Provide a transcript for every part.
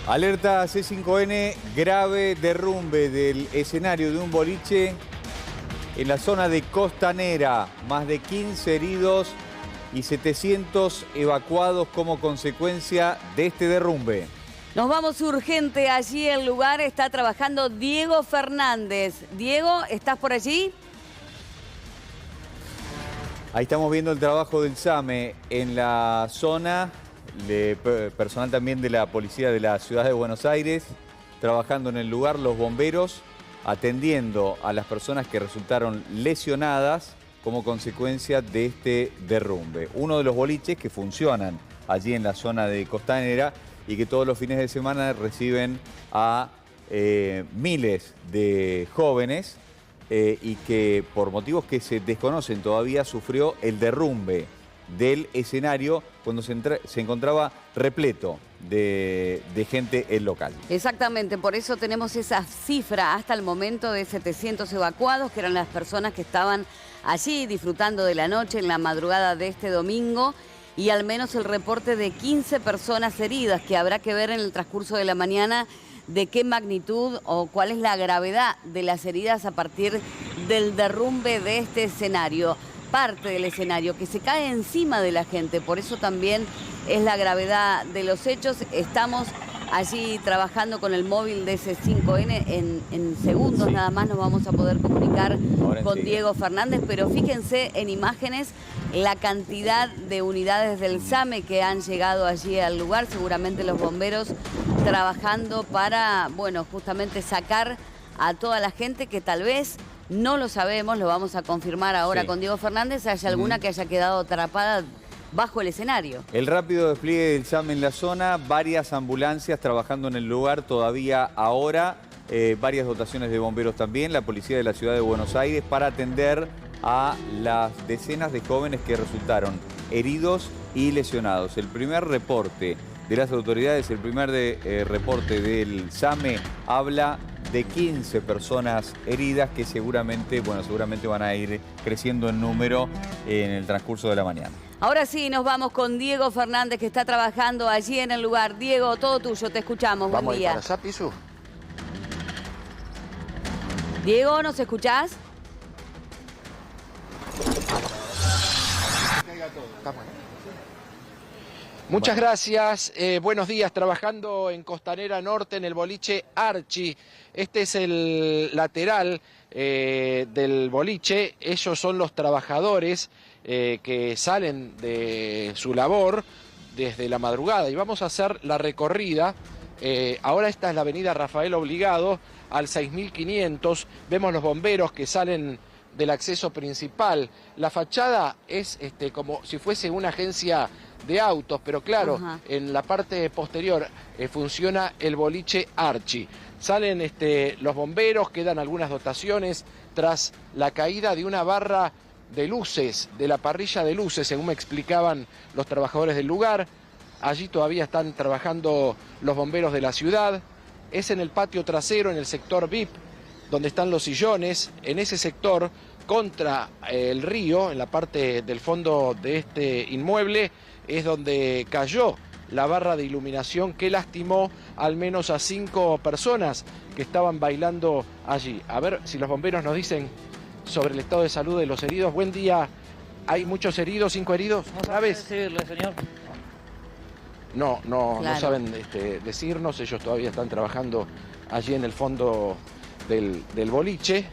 Alerta C5N, grave derrumbe del escenario de un boliche en la zona de Costanera. Más de 15 heridos y 700 evacuados como consecuencia de este derrumbe. Nos vamos urgente allí. El lugar está trabajando Diego Fernández. Diego, ¿estás por allí? Ahí estamos viendo el trabajo del SAME en la zona, personal también de la policía de la ciudad de Buenos Aires, trabajando en el lugar, los bomberos, atendiendo a las personas que resultaron lesionadas como consecuencia de este derrumbe. Uno de los boliches que funcionan allí en la zona de Costanera y que todos los fines de semana reciben a miles de jóvenes y que por motivos que se desconocen todavía sufrió el derrumbe del escenario cuando se encontraba repleto de gente el local. Exactamente, por eso tenemos esa cifra hasta el momento de 700 evacuados, que eran las personas que estaban allí disfrutando de la noche en la madrugada de este domingo, y al menos el reporte de 15 personas heridas, que habrá que ver en el transcurso de la mañana de qué magnitud o cuál es la gravedad de las heridas a partir del derrumbe de este escenario. Parte del escenario que se cae encima de la gente, por eso también es la gravedad de los hechos. Estamos allí trabajando con el móvil de C5N, en segundos nada más nos vamos a poder comunicar con Diego Fernández, pero fíjense en imágenes la cantidad de unidades del SAME que han llegado allí al lugar, seguramente los bomberos trabajando para, bueno, justamente sacar a toda la gente que tal vez, no lo sabemos, lo vamos a confirmar ahora con Diego Fernández, haya alguna que haya quedado atrapada bajo el escenario. El rápido despliegue del SAME en la zona, varias ambulancias trabajando en el lugar todavía ahora, varias dotaciones de bomberos también, la policía de la ciudad de Buenos Aires para atender a las decenas de jóvenes que resultaron heridos y lesionados. El primer reporte de las autoridades, el primer reporte del SAME habla de 15 personas heridas que seguramente van a ir creciendo en número en el transcurso de la mañana. Ahora sí, nos vamos con Diego Fernández, que está trabajando allí en el lugar. Diego, todo tuyo, te escuchamos. Buen día. ¿Vamos a ir para Zapisu? Diego, ¿nos escuchás? Muchas gracias. Buenos días, trabajando en Costanera Norte en el boliche Archi. Este es el lateral del boliche. Ellos son los trabajadores que salen de su labor desde la madrugada. Y vamos a hacer la recorrida. Ahora esta es la avenida Rafael Obligado, al 6500. Vemos los bomberos que salen del acceso principal. La fachada es como si fuese una agencia de autos, pero claro, en la parte posterior funciona el boliche Archi. Salen los bomberos, quedan algunas dotaciones tras la caída de una barra de luces, de la parrilla de luces, según me explicaban los trabajadores del lugar. Allí todavía están trabajando los bomberos de la ciudad. Es en el patio trasero, en el sector VIP, donde están los sillones. En ese sector, contra el río, en la parte del fondo de este inmueble, es donde cayó la barra de iluminación que lastimó al menos a 5 personas que estaban bailando allí. A ver si los bomberos nos dicen sobre el estado de salud de los heridos. Buen día. ¿Hay muchos heridos? 5 heridos? No sabes decirle, señor. No saben decirnos. Ellos todavía están trabajando allí en el fondo del boliche.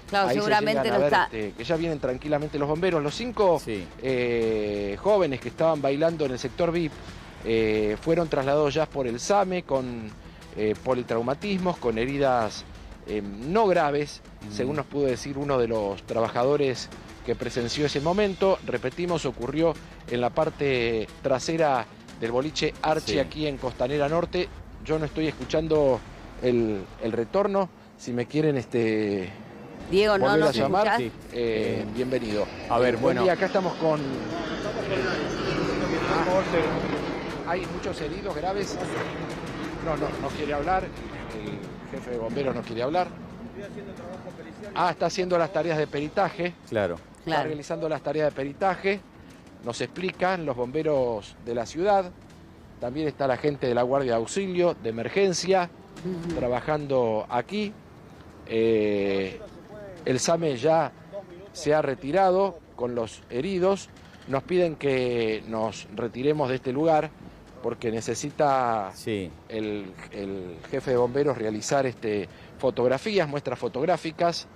Claro, ahí seguramente no está. Que ya vienen tranquilamente los bomberos. Los 5 jóvenes que estaban bailando en el sector VIP fueron trasladados ya por el SAME con politraumatismos, con heridas no graves, según nos pudo decir uno de los trabajadores que presenció ese momento. Repetimos, ocurrió en la parte trasera del boliche Archi, aquí en Costanera Norte. Yo no estoy escuchando el retorno. Si me quieren Diego, no nos llamar, escuchás. bienvenido. A ver, bueno. Acá estamos con... ¿Hay muchos heridos graves? No quiere hablar. El jefe de bomberos no quiere hablar. Está haciendo las tareas de peritaje. Claro. Está realizando las tareas de peritaje. Nos explican los bomberos de la ciudad. También está la gente de la Guardia de Auxilio, de Emergencia, trabajando aquí. El SAME ya se ha retirado con los heridos. Nos piden que nos retiremos de este lugar porque necesita el jefe de bomberos realizar fotografías, muestras fotográficas.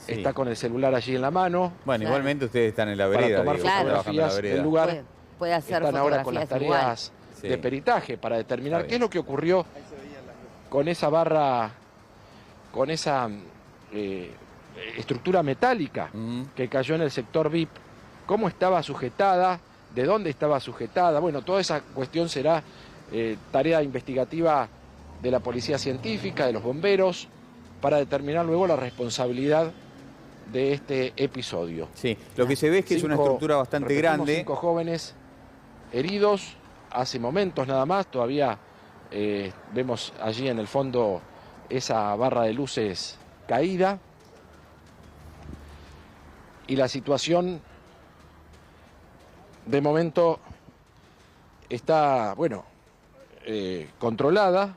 Sí. Está con el celular allí en la mano. Bueno, igualmente ustedes están en la vereda. Para tomar fotografías del lugar. Puede hacer están ahora con las tareas de peritaje para determinar qué es lo que ocurrió con esa barra, con esa estructura metálica que cayó en el sector VIP. Cómo estaba sujetada, de dónde estaba sujetada. Bueno, toda esa cuestión será tarea investigativa de la policía científica, de los bomberos, para determinar luego la responsabilidad de este episodio. Sí, lo que se ve es que es una estructura bastante grande. 5 jóvenes heridos hace momentos nada más. Todavía vemos allí en el fondo esa barra de luces caída. Y la situación de momento está, bueno, controlada.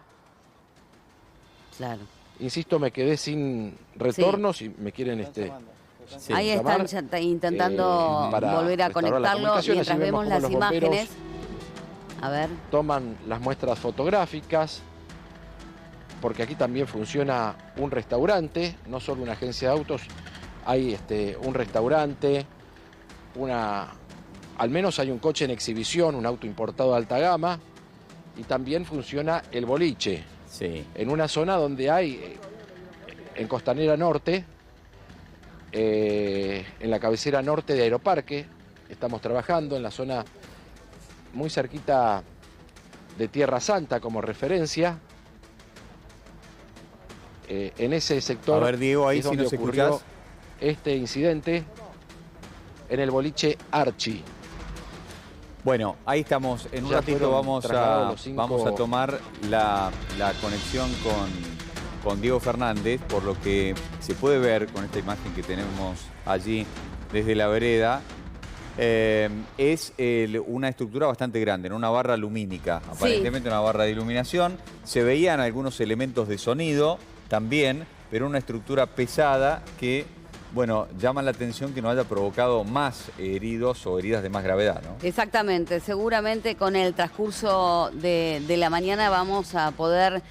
Claro. Insisto, me quedé sin retorno, si me quieren ahí están intentando volver a conectarlo mientras vemos las imágenes. A ver. Toman las muestras fotográficas, porque aquí también funciona un restaurante, no solo una agencia de autos, hay un restaurante, al menos hay un coche en exhibición, un auto importado de alta gama, y también funciona el boliche. Sí. En una zona donde hay, en Costanera Norte, en la cabecera norte de Aeroparque, estamos trabajando en la zona muy cerquita de Tierra Santa como referencia. En ese sector, a ver, Diego, ahí es donde si nos ocurrió escuchás este incidente, en el boliche Archi. Bueno, ahí estamos. En un ratito vamos a tomar la conexión con Diego Fernández, por lo que se puede ver con esta imagen que tenemos allí desde la vereda. Es una estructura bastante grande, ¿no? Una barra lumínica, aparentemente una barra de iluminación. Se veían algunos elementos de sonido también, pero una estructura pesada que, bueno, llama la atención que no haya provocado más heridos o heridas de más gravedad, ¿no? Exactamente, seguramente con el transcurso de la mañana vamos a poder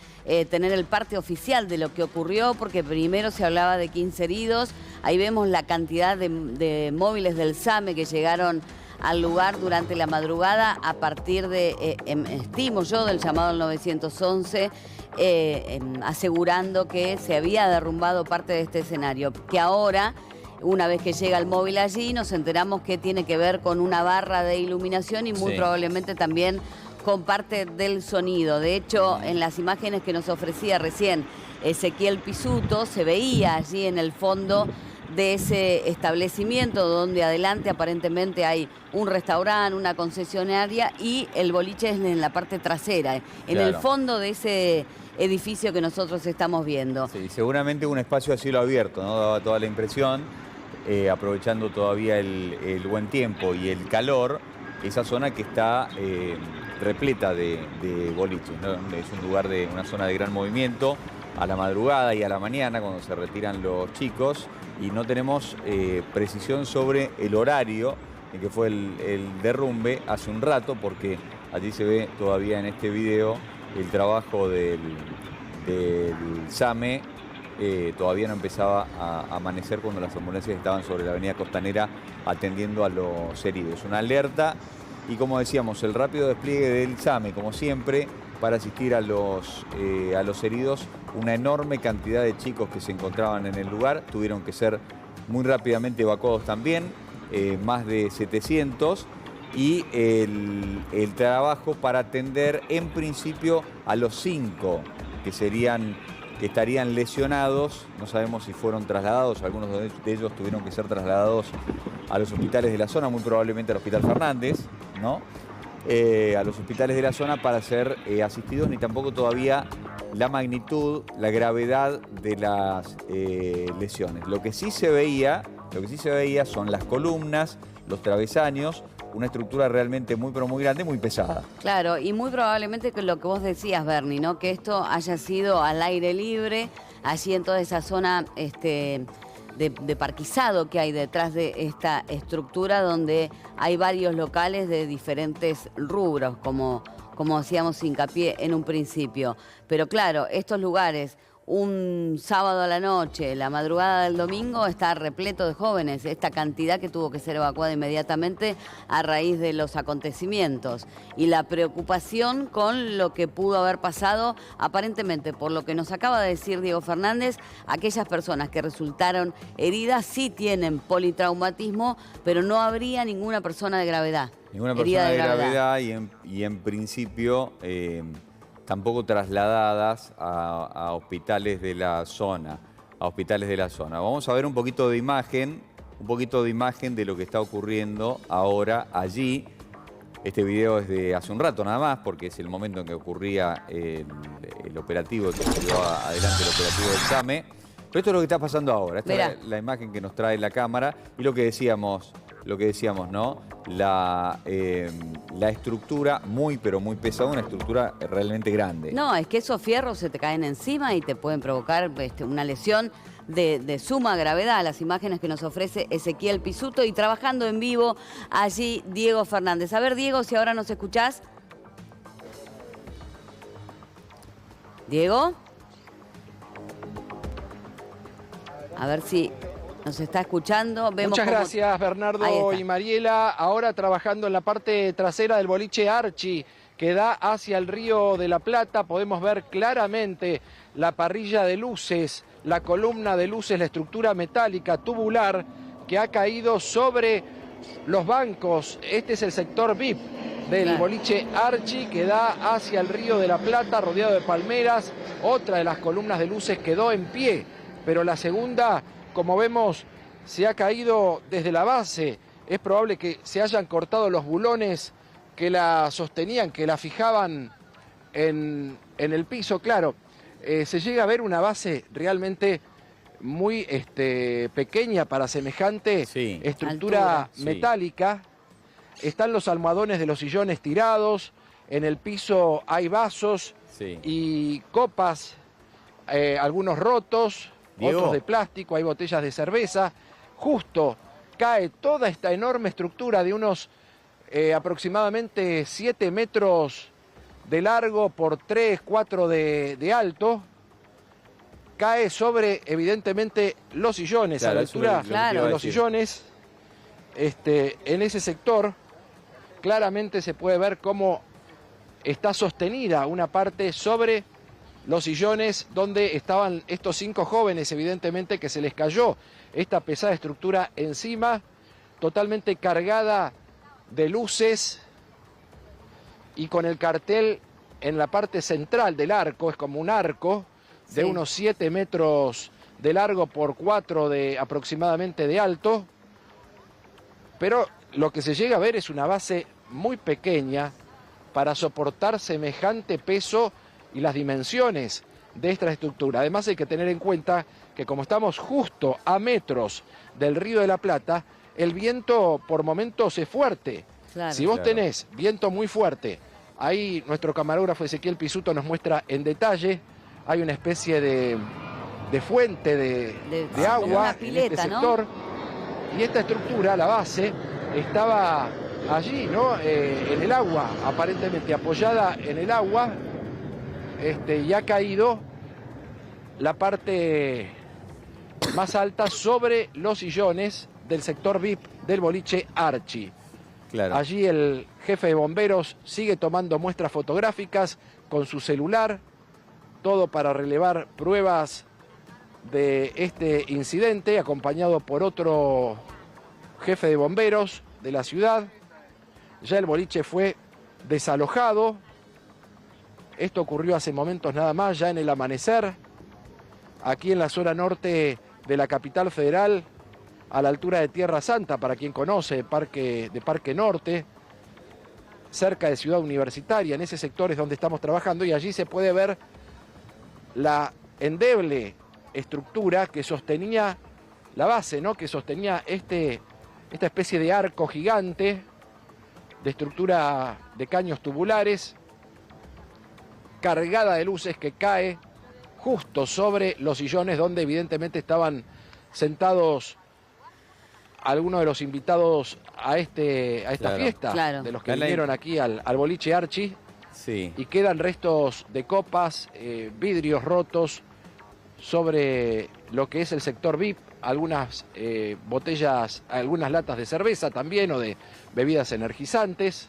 tener el parte oficial de lo que ocurrió, porque primero se hablaba de 15 heridos, ahí vemos la cantidad de móviles del SAME que llegaron al lugar durante la madrugada a partir de, estimo yo, del llamado al 911, asegurando que se había derrumbado parte de este escenario, que ahora, una vez que llega el móvil allí, nos enteramos que tiene que ver con una barra de iluminación y muy probablemente también con parte del sonido. De hecho, en las imágenes que nos ofrecía recién Ezequiel Pisuto, se veía allí en el fondo de ese establecimiento donde adelante aparentemente hay un restaurante, una concesionaria y el boliche es en la parte trasera, en el fondo de ese edificio que nosotros estamos viendo. Sí, seguramente un espacio a cielo abierto, ¿no? Daba toda la impresión, aprovechando todavía el buen tiempo y el calor, esa zona que está repleta de boliches, ¿no? Es un lugar de una zona de gran movimiento a la madrugada y a la mañana cuando se retiran los chicos, y no tenemos precisión sobre el horario en que fue el derrumbe hace un rato, porque allí se ve todavía en este video el trabajo del SAME. Todavía no empezaba a amanecer cuando las ambulancias estaban sobre la avenida Costanera atendiendo a los heridos. Una alerta y, como decíamos, el rápido despliegue del SAME, como siempre, para asistir a los heridos. Una enorme cantidad de chicos que se encontraban en el lugar tuvieron que ser muy rápidamente evacuados también, más de 700. Y el trabajo para atender en principio a los 5 que estarían lesionados. No sabemos si fueron trasladados, algunos de ellos tuvieron que ser trasladados a los hospitales de la zona, muy probablemente al Hospital Fernández, ¿no? A los hospitales de la zona para ser asistidos, ni tampoco todavía la magnitud, la gravedad de las lesiones. Lo que sí se veía son las columnas, los travesaños, una estructura realmente muy, pero muy grande, muy pesada. Claro, y muy probablemente que lo que vos decías, Bernie, ¿no? Que esto haya sido al aire libre, allí en toda esa zona de parquizado que hay detrás de esta estructura, donde hay varios locales de diferentes rubros, como hacíamos hincapié en un principio. Pero claro, estos lugares, un sábado a la noche, la madrugada del domingo, está repleto de jóvenes. Esta cantidad que tuvo que ser evacuada inmediatamente a raíz de los acontecimientos. Y la preocupación con lo que pudo haber pasado, aparentemente, por lo que nos acaba de decir Diego Fernández, aquellas personas que resultaron heridas sí tienen politraumatismo, pero no habría ninguna persona de gravedad. Ninguna persona de gravedad y en principio tampoco trasladadas a hospitales de la zona. Vamos a ver un poquito de imagen de lo que está ocurriendo ahora allí. Este video es de hace un rato nada más, porque es el momento en que ocurría el operativo, que se llevó adelante el operativo del SAME. Pero esto es lo que está pasando ahora. Esta es la imagen que nos trae la cámara y lo que decíamos, ¿no? La estructura muy, pero muy pesada, una estructura realmente grande. No, es que esos fierros se te caen encima y te pueden provocar una lesión de suma gravedad. Las imágenes que nos ofrece Ezequiel Pisuto y trabajando en vivo allí Diego Fernández. A ver, Diego, si ahora nos escuchás. Diego. A ver si nos está escuchando. Vemos Muchas gracias, Bernardo y Mariela. Ahora trabajando en la parte trasera del boliche Archi, que da hacia el Río de la Plata. Podemos ver claramente la parrilla de luces, la columna de luces, la estructura metálica tubular que ha caído sobre los bancos. Este es el sector VIP del boliche Archi, que da hacia el Río de la Plata, rodeado de palmeras. Otra de las columnas de luces quedó en pie, pero la segunda, como vemos, se ha caído desde la base. Es probable que se hayan cortado los bulones que la sostenían, que la fijaban en el piso. Claro, se llega a ver una base realmente muy pequeña para semejante estructura metálica. Están los almohadones de los sillones tirados, en el piso hay vasos y copas, algunos rotos, otros de plástico, hay botellas de cerveza. Justo cae toda esta enorme estructura de unos aproximadamente 7 metros de largo por 3, 4 de alto. Cae sobre, evidentemente, los sillones, a la altura de los sillones. En ese sector claramente se puede ver cómo está sostenida una parte sobre los sillones donde estaban estos 5 jóvenes, evidentemente que se les cayó esta pesada estructura encima, totalmente cargada de luces y con el cartel en la parte central del arco. Es como un arco de unos 7 metros de largo por 4 aproximadamente de alto, pero lo que se llega a ver es una base muy pequeña para soportar semejante peso y las dimensiones de esta estructura. Además hay que tener en cuenta que como estamos justo a metros del Río de la Plata, el viento por momentos es fuerte. Si vos tenés viento muy fuerte, ahí nuestro camarógrafo Ezequiel Pisuto nos muestra en detalle, hay una especie de fuente de agua pileta, en este sector, ¿no? Y esta estructura, la base, estaba allí, ¿no? En el agua, aparentemente apoyada en el agua, y ha caído la parte más alta sobre los sillones del sector VIP del boliche Archi. Allí el jefe de bomberos sigue tomando muestras fotográficas con su celular, todo para relevar pruebas de este incidente, acompañado por otro jefe de bomberos de la ciudad. Ya el boliche fue desalojado. Esto ocurrió hace momentos nada más, ya en el amanecer, aquí en la zona norte de la capital federal, a la altura de Tierra Santa, para quien conoce, de Parque Norte, cerca de Ciudad Universitaria. En ese sector es donde estamos trabajando y allí se puede ver la endeble estructura que sostenía la base, ¿no? Que sostenía esta especie de arco gigante de estructura de caños tubulares, cargada de luces, que cae justo sobre los sillones donde evidentemente estaban sentados algunos de los invitados a esta fiesta, claro, de los que vinieron aquí al boliche Archi. Sí. Y quedan restos de copas, vidrios rotos sobre lo que es el sector VIP, algunas botellas, algunas latas de cerveza también o de bebidas energizantes.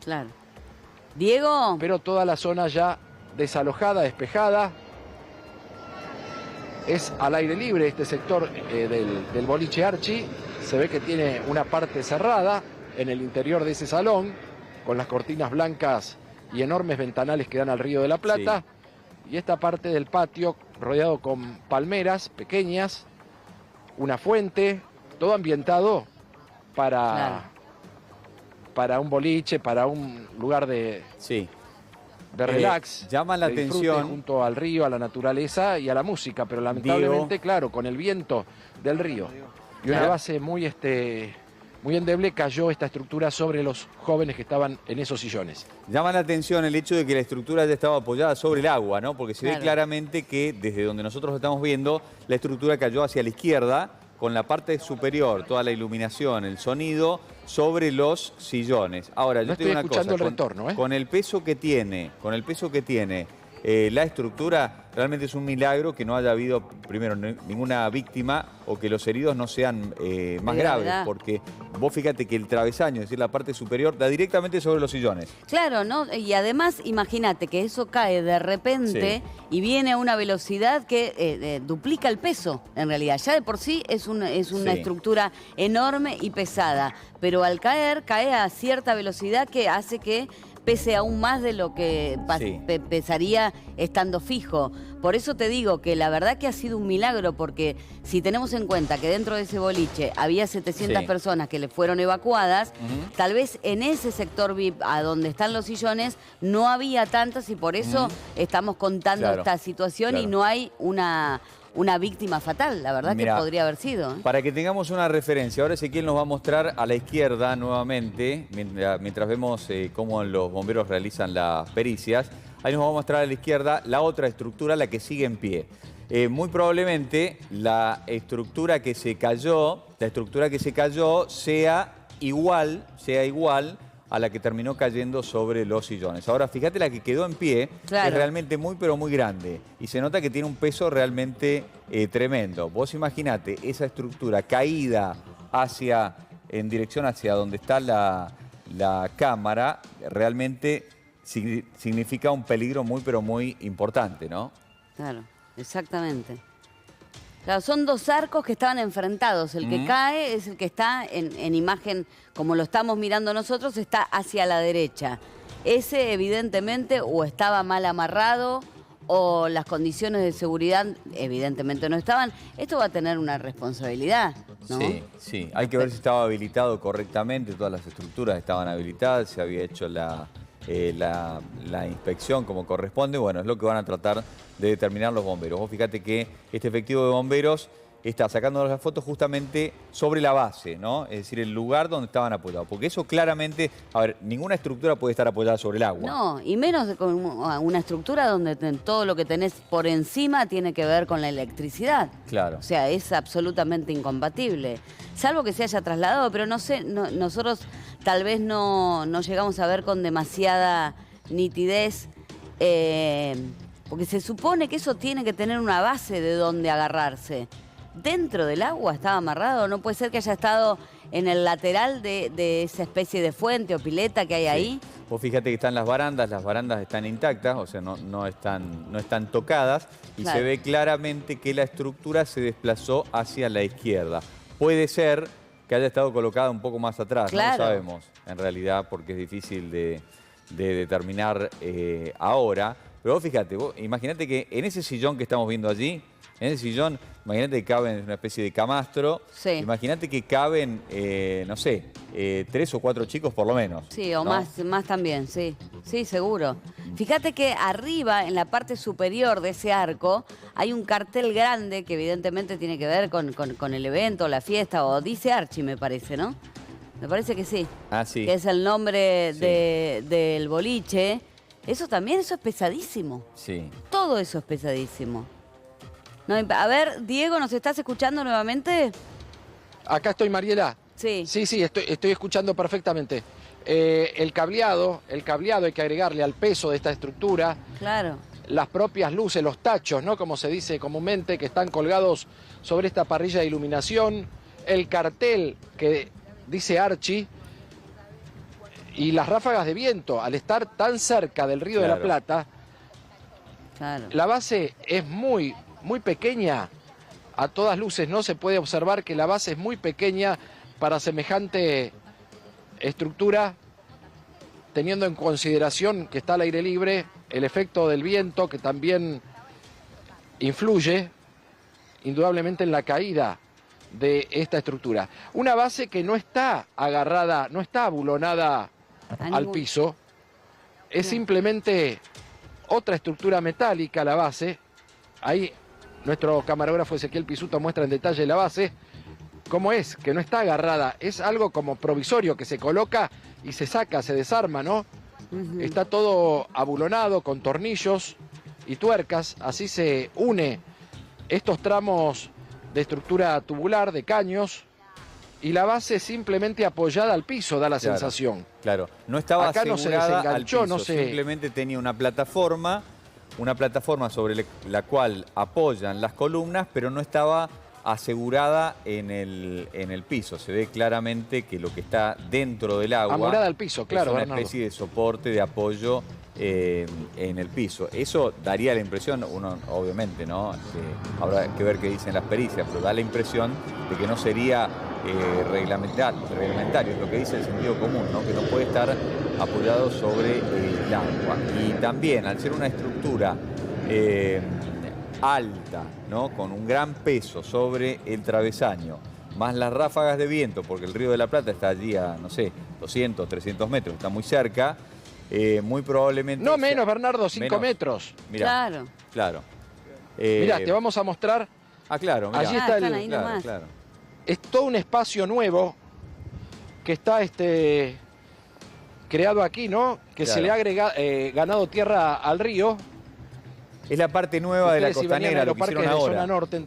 Claro. Diego. Pero toda la zona ya desalojada, despejada. Es al aire libre este sector del boliche Archi. Se ve que tiene una parte cerrada en el interior de ese salón, con las cortinas blancas y enormes ventanales que dan al Río de la Plata. Sí. Y esta parte del patio rodeado con palmeras pequeñas, una fuente, todo ambientado para un boliche, para un lugar de relax. Llama la atención junto al río, a la naturaleza y a la música, pero lamentablemente, claro, con el viento del río y una base muy endeble, cayó esta estructura sobre los jóvenes que estaban en esos sillones. Llama la atención el hecho de que la estructura haya estado apoyada sobre el agua, ¿no? Porque se ve claramente que desde donde nosotros estamos viendo, la estructura cayó hacia la izquierda, con la parte superior, toda la iluminación, el sonido, sobre los sillones. Ahora, yo te digo una cosa, el retorno, con el peso que tiene, la estructura, realmente es un milagro que no haya habido, primero, ninguna víctima o que los heridos no sean más graves, porque vos fíjate que el travesaño, es decir, la parte superior, da directamente sobre los sillones. Claro, ¿no? Y además, imagínate que eso cae de repente y viene a una velocidad que duplica el peso, en realidad. Ya de por sí es una estructura enorme y pesada, pero al caer, cae a cierta velocidad que hace que pese aún más de lo que pesaría estando fijo. Por eso te digo que la verdad que ha sido un milagro, porque si tenemos en cuenta que dentro de ese boliche había 700 personas que le fueron evacuadas, tal vez en ese sector VIP, a donde están los sillones, no había tantas y por eso estamos contando esta situación y no hay una víctima fatal, la verdad. Mirá, que podría haber sido. Para que tengamos una referencia, ahora Ezequiel nos va a mostrar a la izquierda nuevamente, mientras vemos cómo los bomberos realizan las pericias. Ahí nos va a mostrar a la izquierda la otra estructura, la que sigue en pie. Muy probablemente la estructura que se cayó sea igual a la que terminó cayendo sobre los sillones. Ahora, fíjate, la que quedó en pie es realmente muy, pero muy grande. Y se nota que tiene un peso realmente tremendo. Vos imaginate esa estructura caída en dirección hacia donde está la cámara, realmente significa un peligro muy, pero muy importante, ¿no? Claro, exactamente. Claro, son dos arcos que estaban enfrentados. El que cae es el que está en imagen, como lo estamos mirando nosotros, está hacia la derecha. Ese, evidentemente, o estaba mal amarrado o las condiciones de seguridad, evidentemente, no estaban. Esto va a tener una responsabilidad, ¿no? Sí. Hay que ver si estaba habilitado correctamente. Todas las estructuras estaban habilitadas, se había hecho la inspección como corresponde. Bueno, es lo que van a tratar de determinar los bomberos. Vos fíjate que este efectivo de bomberos está sacando las fotos justamente sobre la base, ¿no? Es decir, el lugar donde estaban apoyados. Porque eso claramente, a ver, ninguna estructura puede estar apoyada sobre el agua. No, y menos con una estructura donde todo lo que tenés por encima tiene que ver con la electricidad. Claro. O sea, es absolutamente incompatible. Salvo que se haya trasladado, pero no sé, nosotros tal vez no llegamos a ver con demasiada nitidez, porque se supone que eso tiene que tener una base de donde agarrarse. ¿Dentro del agua estaba amarrado? No puede ser que haya estado en el lateral de esa especie de fuente o pileta que hay ahí. Vos fíjate que están las barandas están intactas, o sea, no están tocadas, y se ve claramente que la estructura se desplazó hacia la izquierda. Puede ser que haya estado colocada un poco más atrás, no lo sabemos en realidad, porque es difícil de determinar ahora. Pero vos fíjate, imagínate que en ese sillón que estamos viendo allí, en ese sillón, imagínate que caben una especie de camastro. Imagínate que caben, no sé, 3 o 4 chicos por lo menos. Sí, o más también, sí. Sí, seguro. Fíjate que arriba, en la parte superior de ese arco, hay un cartel grande que evidentemente tiene que ver con el evento, la fiesta, o dice Archi, me parece, ¿no? Me parece que sí. Ah, sí. Que es el nombre Sí. del boliche. Eso también, eso es pesadísimo. Sí. Todo eso es pesadísimo. No, a ver, Diego, ¿nos estás escuchando nuevamente? Acá estoy, Mariela. Sí. Sí, estoy escuchando perfectamente. El cableado hay que agregarle al peso de esta estructura. Claro. Las propias luces, los tachos, ¿no? Como se dice comúnmente, que están colgados sobre esta parrilla de iluminación. El cartel que dice Archi. Y las ráfagas de viento, al estar tan cerca del Río de la Claro. Plata, Claro. la base es muy pequeña. A todas luces, ¿no? Se puede observar que la base es muy pequeña para semejante estructura, teniendo en consideración que está al aire libre, el efecto del viento que también influye indudablemente en la caída de esta estructura. Una base que no está agarrada, no está abulonada al piso, es simplemente otra estructura metálica la base. Ahí nuestro camarógrafo Ezequiel Pisuto muestra en detalle la base. ¿Cómo es? Que no está agarrada, es algo como provisorio que se coloca y se saca, se desarma, ¿no? Está todo abulonado con tornillos y tuercas, así se une estos tramos de estructura tubular, de caños, y la base simplemente apoyada al piso, da la sensación. Claro, no estaba Acá no se asegurada al desenganchó, piso, no se- simplemente tenía una plataforma sobre la cual apoyan las columnas, pero no estaba asegurada en el piso. Se ve claramente que lo que está dentro del agua Amorada al piso, claro, es una Bernardo. especie de soporte de apoyo en el piso. Eso daría la impresión, uno obviamente, ¿no? Habrá que ver qué dicen las pericias, pero da la impresión de que no sería reglamentario, es lo que dice el sentido común, ¿no? Que no puede estar apoyado sobre el agua. Y también, al ser una estructura alta, ¿no? Con un gran peso sobre el travesaño, más las ráfagas de viento, porque el Río de la Plata está allí a, no sé, 200, 300 metros, está muy cerca, muy probablemente... No menos, Bernardo, 5 menos. metros. Mirá, Claro. claro. Mirá, te vamos a mostrar. Ah, claro, mirá. Allí está están el- ahí Claro, nomás. claro. Es todo un espacio nuevo que está creado aquí, ¿no? Que Claro. se le ha ganado tierra al río. Es la parte nueva de la Ustedes, si venían costanera, a lo que Aeroparques hicieron de zona ahora. norte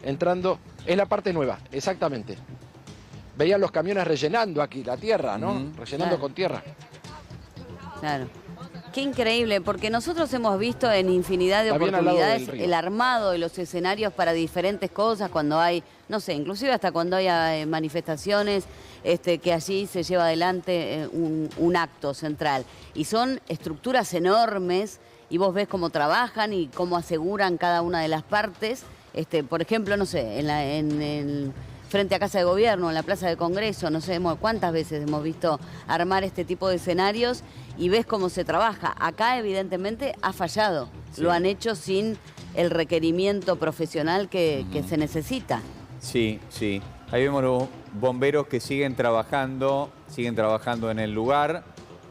entrando, es la parte nueva, exactamente. Veían los camiones rellenando aquí la tierra, ¿no? Ujú. Rellenando Claro. con tierra. Claro. Qué increíble, porque nosotros hemos visto en infinidad de Está bien al lado del oportunidades río. el armado de los escenarios para diferentes cosas, cuando hay, no sé, inclusive hasta cuando hay manifestaciones, que allí se lleva adelante un acto central. Y son estructuras enormes, y vos ves cómo trabajan y cómo aseguran cada una de las partes. Por ejemplo, no sé, frente a Casa de Gobierno, en la Plaza de Congreso, no sé cuántas veces hemos visto armar este tipo de escenarios y ves cómo se trabaja. Acá evidentemente ha fallado, Sí. lo han hecho sin el requerimiento profesional que se necesita. Sí, sí. Ahí vemos los bomberos que siguen trabajando en el lugar,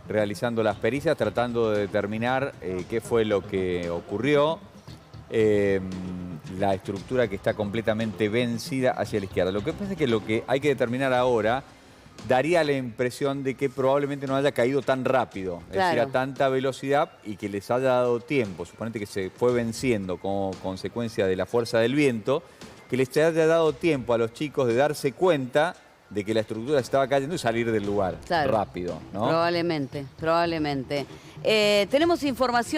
realizando las pericias, tratando de determinar qué fue lo que ocurrió. La estructura que está completamente vencida hacia la izquierda. Lo que pasa es que lo que hay que determinar ahora daría la impresión de que probablemente no haya caído tan rápido, es decir, Claro. a tanta velocidad y que les haya dado tiempo, suponete que se fue venciendo como consecuencia de la fuerza del viento, que les haya dado tiempo a los chicos de darse cuenta de que la estructura se estaba cayendo y salir del lugar Claro. rápido, ¿no? Probablemente, probablemente. Tenemos información.